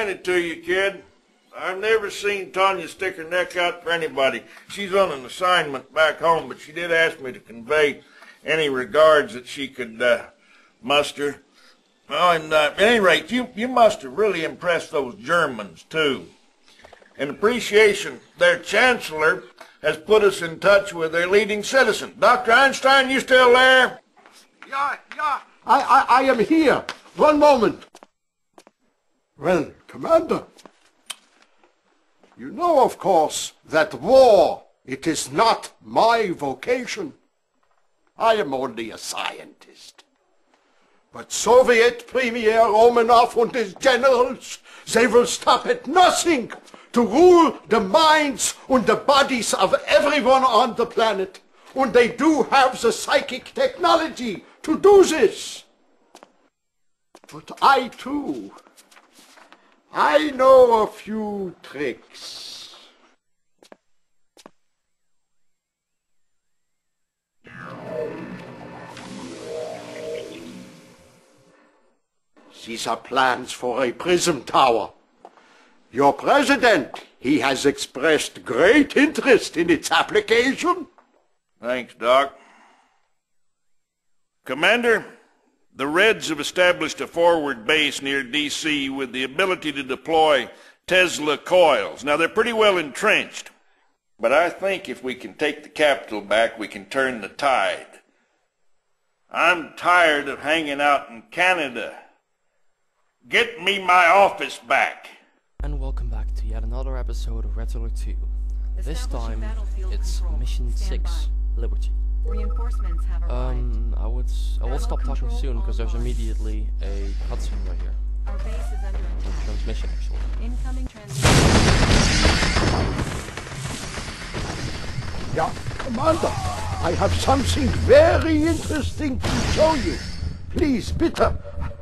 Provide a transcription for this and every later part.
hand it to you, kid. I've never seen Tanya stick her neck out for anybody. She's on an assignment back home, but she did ask me to convey any regards that she could muster. Oh, and at any rate, you must have really impressed those Germans, too. In appreciation, their chancellor has put us in touch with their leading citizen. Dr. Einstein, you still there? Yeah. I am here. One moment. Well, Commander, you know, of course, that war, it is not my vocation. I am only a scientist. But Soviet Premier Romanov and his generals, they will stop at nothing to rule the minds and the bodies of everyone on the planet. And they do have the psychic technology to do this. But I too, I know a few tricks. These are plans for a prism tower. Your president, he has expressed great interest in its application. Thanks, Doc. Commander, the Reds have established a forward base near D.C. with the ability to deploy Tesla coils. Now, they're pretty well entrenched, but I think if we can take the capital back, we can turn the tide. I'm tired of hanging out in Canada. Get me my office back. And welcome back to yet another episode of Red Alert 2. This time, it's Mission 6, Liberty. Reinforcements have arrived. I will stop talking soon because there's immediately a cutscene right here. Our base is under attack. Transmission, actually. Incoming transmission. Yeah, Commander, I have something very interesting to show you. Please, bitte,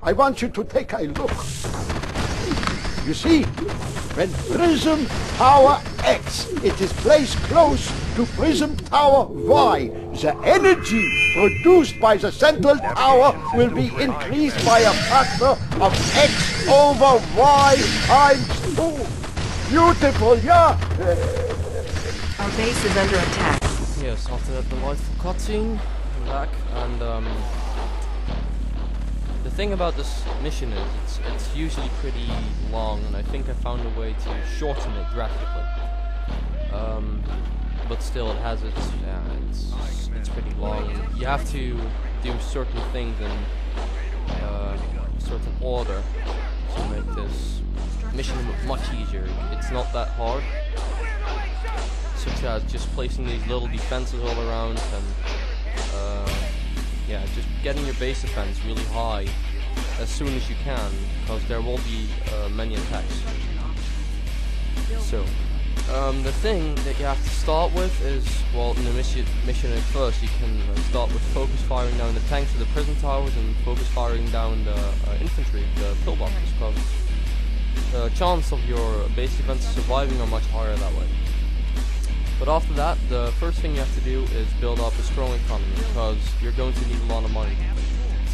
I want you to take a look. You see, when Prism Tower X it is placed close to Prism Tower Y, the energy produced by the central tower will be increased by a factor of X over Y times 2. Beautiful, yeah? Our base is under attack. Yes, after that delightful cutscene, I'm back, and the thing about this mission is it's usually pretty long, and I think I found a way to shorten it drastically. But still, it has it's pretty long. You have to do certain things in certain order to make this mission much easier. It's not that hard, such as just placing these little defenses all around and yeah, just getting your base defense really high as soon as you can, because there will be many attacks. So, the thing that you have to start with is, well, in the mission at first, you can start with focus firing down the tanks of the prison towers and focus firing down the infantry, the pillboxes, because the chance of your base defense surviving are much higher that way. But after that, the first thing you have to do is build up a strong economy, because you're going to need a lot of money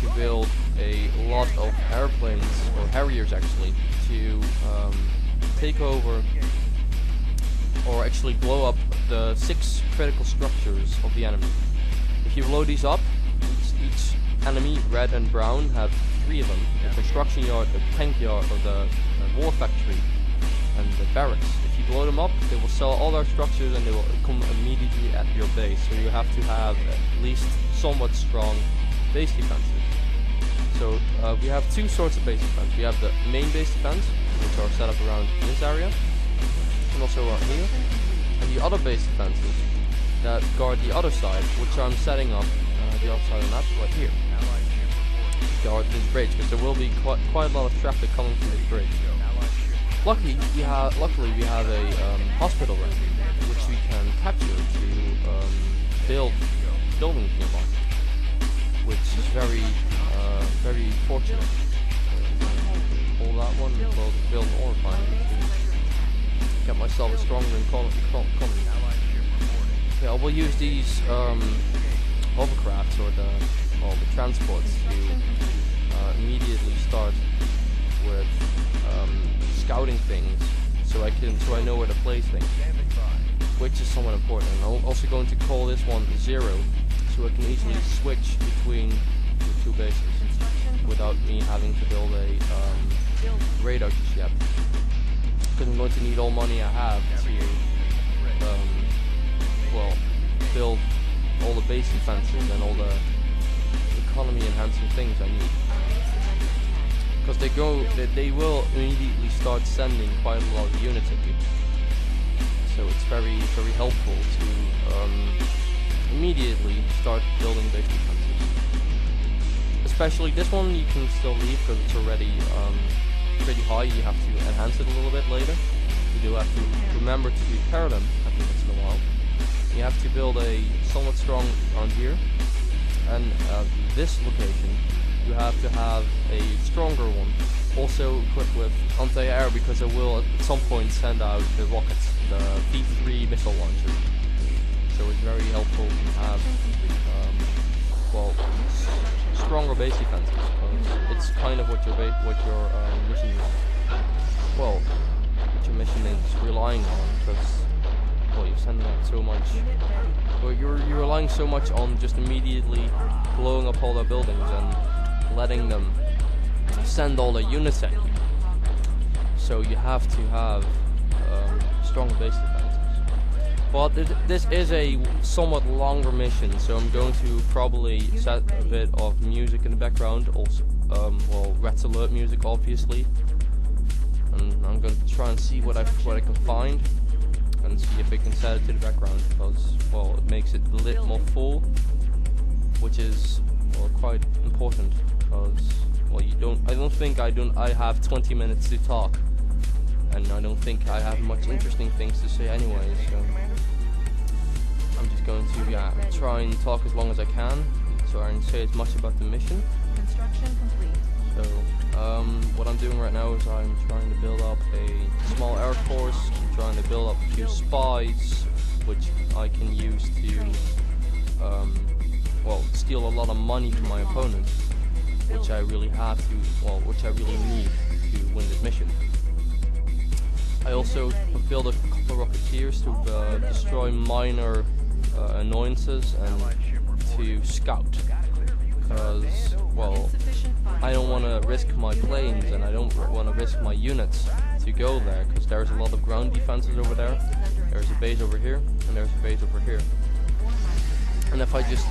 to build a lot of airplanes, or Harriers actually, to take over, or actually blow up the 6 critical structures of the enemy. If you blow these up, each enemy, red and brown, have 3 of them: the construction yard, the tank yard, or the war factory, and the barracks. If you blow them up, they will sell all their structures and they will come immediately at your base. So you have to have at least somewhat strong base defenses. So we have 2 sorts of base defense. We have the main base defense, which are set up around this area, and also around here. And the other base defenses that guard the other side, which I'm setting up the other side of the map right here. Guard this bridge, because there will be quite a lot of traffic coming from this bridge. Luckily, we have a hospital right here, which we can capture to build buildings nearby, which is very fortunate. Pull that one and build an ore refinery to get myself a stronger economy. Okay, I will use these hovercrafts, or the transports, to immediately start with scouting things, so I know where to place things, which is somewhat important. And I'm also going to call this one 0, so I can easily switch between the two bases without me having to build a radar just yet. Because I'm going to need all money I have to well, build all the base defenses and all the economy enhancing things I need. Because they will immediately start sending quite a lot of units at you. So it's very helpful to immediately start building base defenses. Especially this one you can still leave because it's already pretty high. You have to enhance it a little bit later. You do have to remember to repair them every once in a while. You have to build a somewhat strong around here, and this location you have to have a stronger one, also equipped with anti-air, because it will at some point send out the rockets, the P3 missile launcher. So it's very helpful to have well, stronger base defenses, because it's kind of what your mission is. Well, what your mission is relying on, because well, you're sending out so much. Well, you're relying so much on just immediately blowing up all their buildings and letting them send all their units at you. So you have to have strong base defenses. But this is a somewhat longer mission, so I'm going to probably set a bit of music in the background. Also, well, red alert music, obviously. And I'm going to try and see what I can find, and see if I can set it to the background, because well, it makes it lit more full, which is well, quite important, because well, I don't think I have 20 minutes to talk, and I don't think I have much interesting things to say anyway, so I'm just going to try and talk as long as I can, try and say as much about the mission. Construction complete. So what I'm doing right now is I'm trying to build up a small air force. I'm trying to build up a few spies, which I can use to well, steal a lot of money from my opponents, which I really have to, well, which I really need to win this mission. I also build a couple of Rocketeers to destroy minor annoyances and to scout, because well, I don't want to risk my planes and I don't want to risk my units to go there, because there's a lot of ground defenses over there. There's a base over here and there's a base over here. And if I just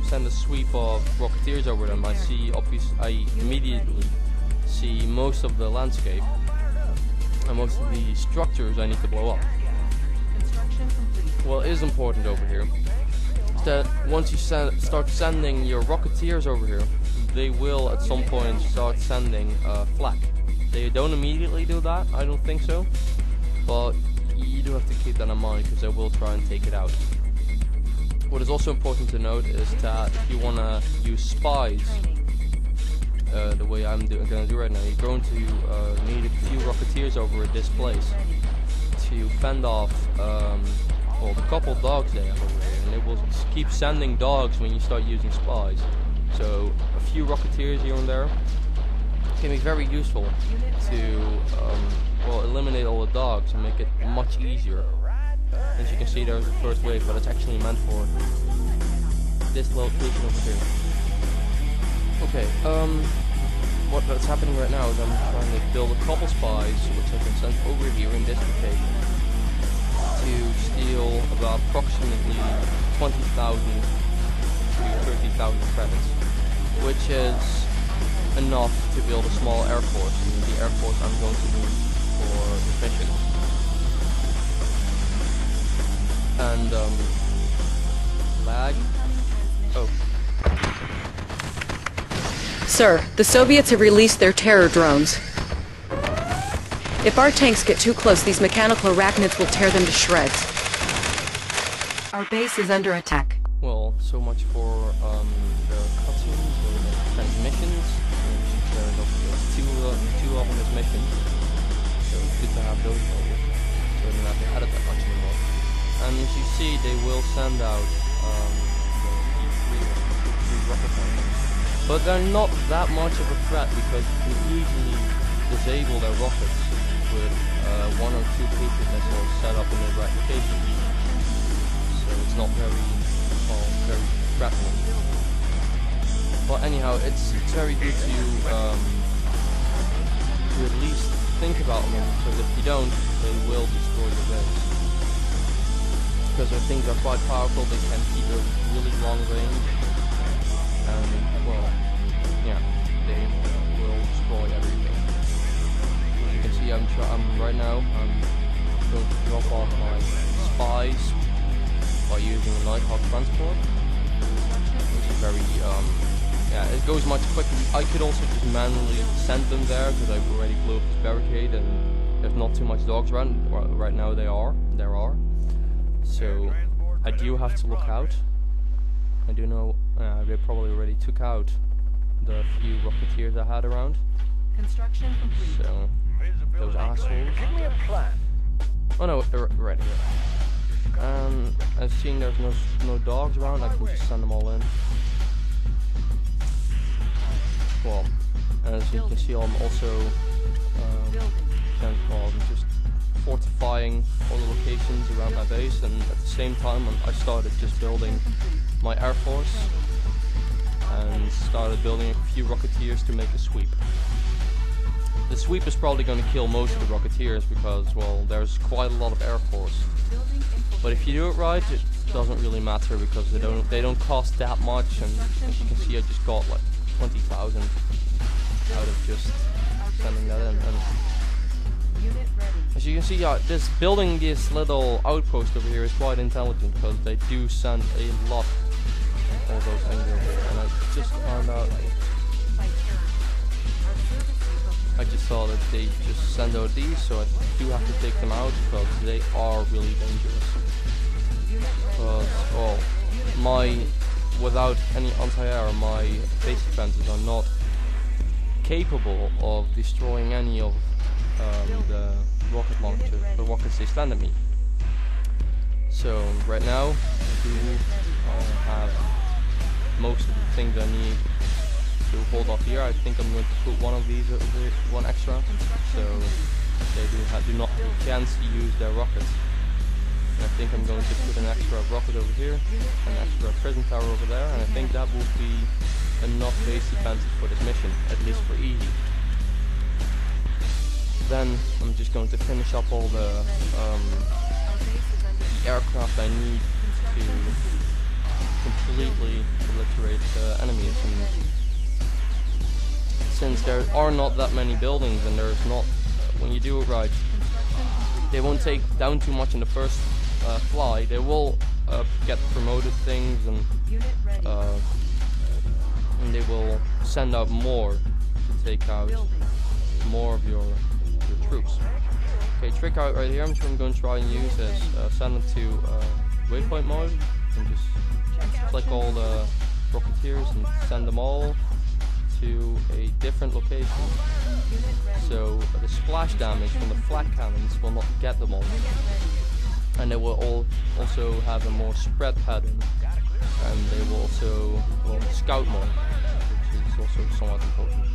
send a sweep of Rocketeers over them, I immediately see most of the landscape and most of the structures I need to blow up. Well, it is important over here that once you start sending your Rocketeers over here, they will at some point start sending flak. They don't immediately do that, I don't think so, but you do have to keep that in mind, because they will try and take it out. What is also important to note is that if you want to use spies the way I'm going to do right now, you're going to need a few Rocketeers over at this place to fend off well, the couple dogs they have over here, and they will keep sending dogs when you start using spies. So a few Rocketeers here and there can be very useful to well, eliminate all the dogs and make it much easier. As you can see, there's the first wave, but it's actually meant for this location over here. Okay, what's happening right now is I'm trying to build a couple spies, which I can send over here in this location, to steal about approximately 20,000 to 30,000 credits, which is enough to build a small air force, the air force I'm going to need for the mission. And lag. Oh. Sir, the Soviets have released their terror drones. If our tanks get too close, these mechanical arachnids will tear them to shreds. Our base is under attack. Well, so much for the cutscenes or the transmissions. There's two of them as missions, so it's good to have those over, so I don't have to edit that much anymore. And as you see, they will send out the P3 rocket launchers. But they're not that much of a threat, because you can easily disable their rockets with 1 or 2 Patriot missiles set up in the right location. So it's not very, well, very threatening. But anyhow, it's very good to at least think about them, because if you don't, they will destroy your base. Because their things are quite powerful, they can keep a really long range, and well, yeah, they will destroy everything. As you can see, I'm right now, I'm going to drop off my spies by using a Nighthawk transport, which is very, yeah, it goes much quicker. I could also just manually send them there, because I've already blew up this barricade, and there's not too much dogs around. Right now there are. So I do have to look out. I do know they probably already took out the few Rocketeers I had around. Construction complete. So those assholes. Give me a plan. Oh no, they're right here. And seeing there's no dogs around, I can just send them all in. Well, as you can see, I'm also just fortifying all the locations around my base, and at the same time I started just building my air force and started building a few Rocketeers to make a sweep. The sweep is probably going to kill most of the Rocketeers because, well, there's quite a lot of air force. But if you do it right, it doesn't really matter because they don't cost that much, and as you can see, I just got like 20,000 out of just sending that in. And as you can see, this building this little outpost over here is quite intelligent because they do send a lot of all those things over here. And I just found out, I just saw that they just send out these, so I do have to take them out because they are really dangerous. Because, well, without any anti-air, my base defenses are not capable of destroying any of the rocket launcher, the rockets they send at me. So right now, I do have most of the things I need to hold off here. I think I'm going to put one of these over here, one extra, so they do not have a chance to use their rockets. And I think I'm going to put an extra rocket over here, an extra prison tower over there, and I think that will be enough base defenses for this mission, at least for easy. Then I'm just going to finish up all the aircraft I need to completely obliterate the enemies. And since there are not that many buildings, and there's not, when you do it right, they won't take down too much in the first fly. They will get promoted things, and they will send out more to take out more of your troops. Okay, trick out right here, I'm going to try and use is send them to waypoint mode, and just click all the Rocketeers and send them all to a different location. So the splash damage from the flak cannons will not get them all, and they will all also have a more spread pattern, and they will also scout more, which is also somewhat important.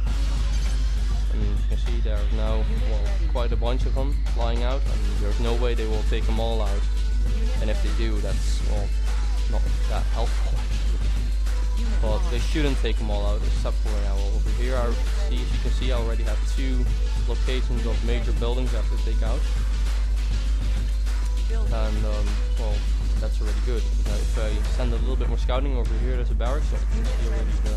And you can see there are now quite a bunch of them flying out, and there's no way they will take them all out. And if they do, that's not that helpful. But they shouldn't take them all out, except for now over here. As you can see, I already have 2 locations of major buildings I have to take out. And well, that's already good. Now, if I send a little bit more scouting over here, there's a barracks. So you can see already the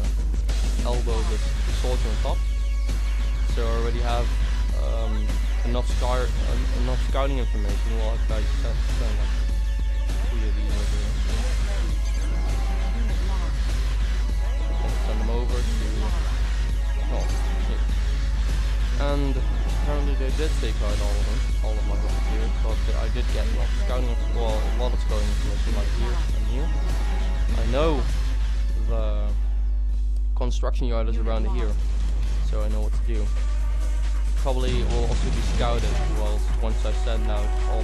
elbow of the soldier on top. So I already have enough scouting information. Well, if I send like 3 of these over here. Send them over to here. And apparently they did take out all of my Rocketeers, but I did get a lot of scouting information like here and here. I know the construction yard is around here, so I know what to do. Probably will also be scouted once I send out all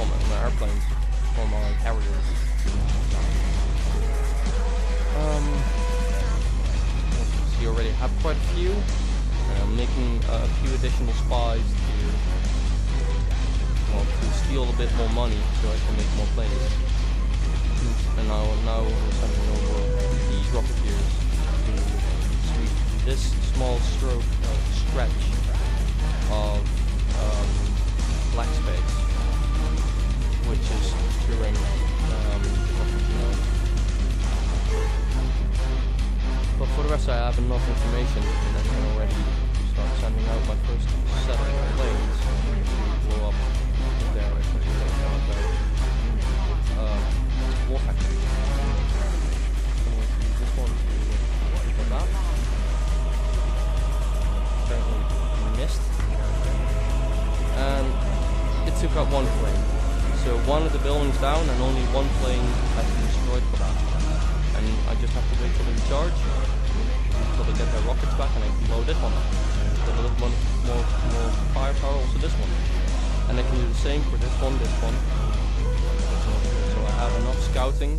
my airplanes or my carriers. You already have quite a few. I'm making a few additional spies to steal a bit more money so I can make more planes. And now we're sending over these rocketeers to sweep this small stretch of black space, which is during but for the rest I have enough information and I can already start sending out my first set of planes to blow up there war factory. So I'm going to use this one to pick up that. Apparently missed. And it took out one plane. So one of the buildings down and only one plane has been destroyed for that. And I just have to wait till they recharge, until they get their rockets back, and I can blow this one up. Get a little more firepower, also this one. And I can do the same for this one. So I have enough scouting.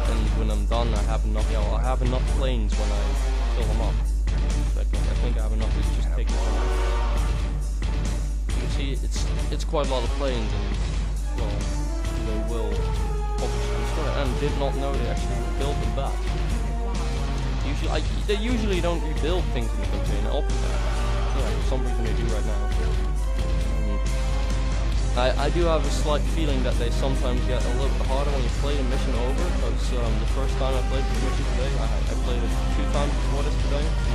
And when I'm done, I have enough. Yeah, well, I have enough planes when I fill them up. So I think I have enough to just take this one out. You can see it's quite a lot of planes, and well, they will obviously destroy it. And did not know they actually rebuild them back. They usually don't rebuild things in the container. Yeah, for some reason they do right now. I do have a slight feeling that they sometimes get a little bit harder when you play the mission over, because the first time I played this mission today, I played it 2 times before this today to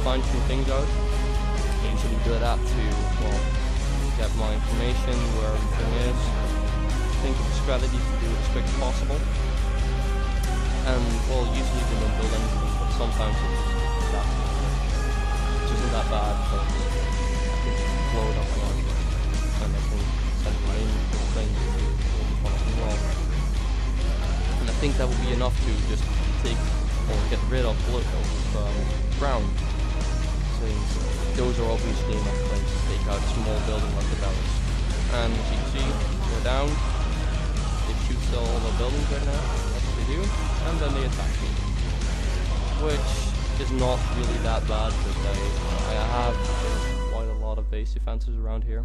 fine-tune things out. I usually do that to, well, get my information, where everything is, think of a strategy to do it as quick as possible. And, well, usually they don't build anything, but sometimes it just isn't that bad, because I can just blow it up and I can send my own planes to the one as well. And I think that will be enough to just take or get rid of ground. Since those are obviously enough planes to take out a small building like the barracks. And as you can see, they're down. They shoot all the buildings right now. That's what they do. And then they attack me. Which is not really that bad, because I have quite a lot of base defenses around here.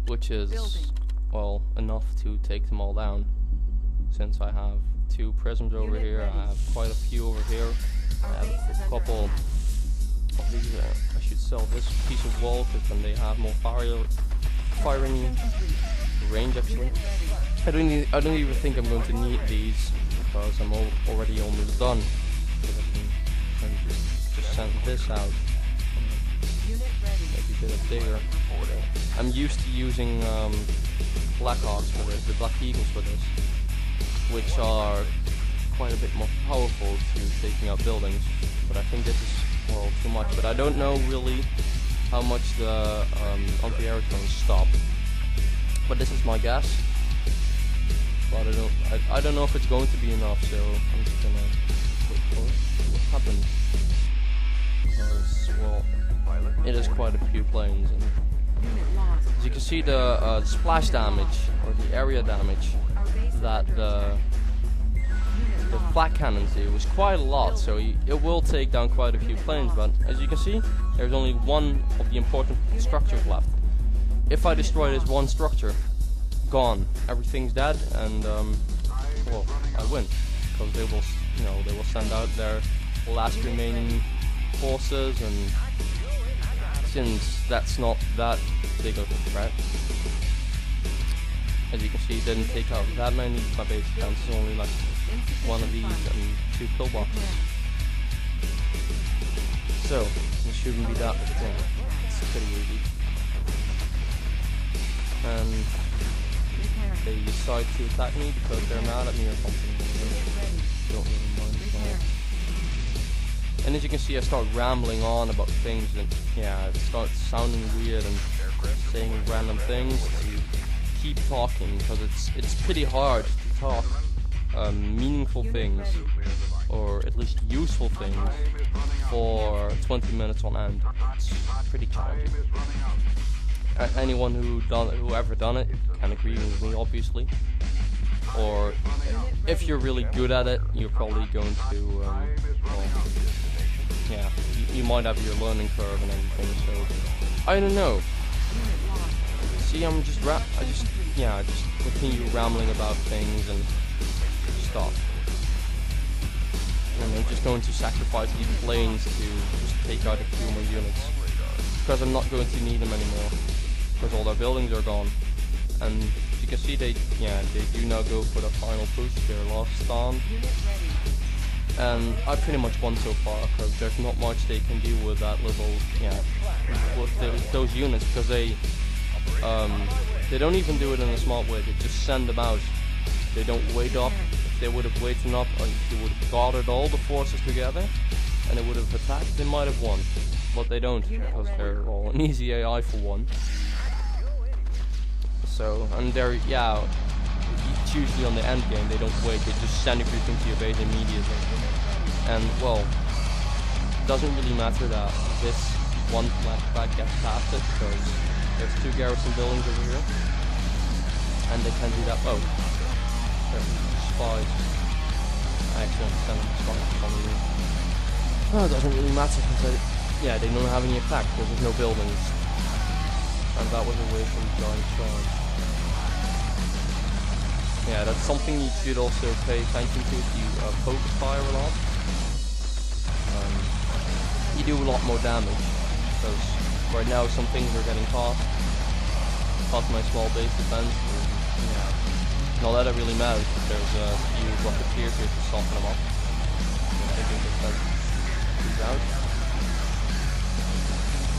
Which is, well, enough to take them all down. Since I have 2 prisms over here, I have quite a few over here. I have a couple of these. I should sell this piece of wall, because then they have more firing range actually. I don't even think I'm going to need these, because I'm already almost done. So I can just send this out. Maybe a bit bigger. I'm used to using Blackhawks for this, the Black Eagles for this, which are quite a bit more powerful to taking out buildings. But I think this is, well, too much. But I don't know really how much the anti-air drones stop. But this is my guess. But I don't know if it's going to be enough. So I'm just gonna wait for what happens. Because, well, it is quite a few planes. And as you can see, the splash damage or the area damage that the flak cannons do was quite a lot, so it will take down quite a few planes. But as you can see, there's only one of the important structures left. If I destroy this one structure, gone, everything's dead, and well, I win, because they will send out their last remaining forces, and since that's not that big of a threat, as you can see, it didn't take out that many. My base defense is only like one of these and 2 pillboxes. So it shouldn't be that thing. It's pretty easy. And they decide to attack me because they're mad at me or something. Don't really mind. And as you can see, I start rambling on about things, and yeah, it starts sounding weird and saying random things to keep talking, because it's pretty hard to talk meaningful things, or at least useful things, for 20 minutes on end. It's pretty challenging. Anyone who ever done it can agree with me, obviously. Or if you're really good at it, you're probably going to well, you might have your learning curve and everything. So I don't know. See, I just continue rambling about things and stuff. And I'm just going to sacrifice these planes to just take out a few more units. Because I'm not going to need them anymore. Because all their buildings are gone. And you can see they do now go for the final push, their last stand. And I pretty much won so far, because there's not much they can do with that little, with those units, because they don't even do it in a smart way. They just send them out. They don't wait up. If they would have waited up, or if they would have gathered all the forces together, and they would have attacked, they might have won. But they don't, because they're all an easy AI for one. So, and they're, it's usually on the end game, they don't wait, they just send everything to your base immediately. And, well, it doesn't really matter that this one flashback gets past it, because there's 2 garrison buildings over here. And they can do that. Oh, there's spies. I accidentally sent them spies for some reason. Oh, it doesn't really matter, because they don't have any attack, because there's no buildings. And that was a waste of giant charge. Yeah, that's something you should also pay attention to if you focus fire a lot. You do a lot more damage, because right now some things are getting past my small base defense. And all that really matters, because there's a few rocketeers here to soften them up. I think that these out.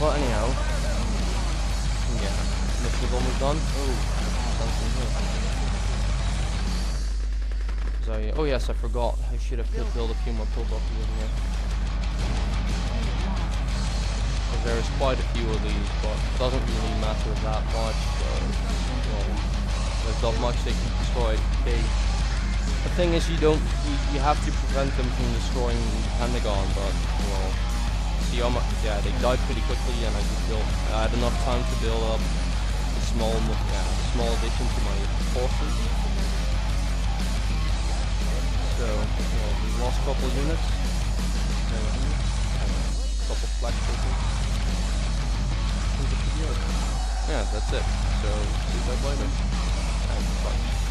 Well, anyhow, this was almost done. Oh, something here. Oh yes, I forgot. I should have built a few more pillboxes over here. There's quite a few of these, but it doesn't really matter that much. There's not much they can destroy. The thing is, you have to prevent them from destroying the Pentagon, but well, see how much? Yeah, they died pretty quickly, and I had enough time to build up a small addition to my forces. So, we lost a couple of units. A couple of flag stations. Yeah, that's it. So, see you guys later. Thanks, bye.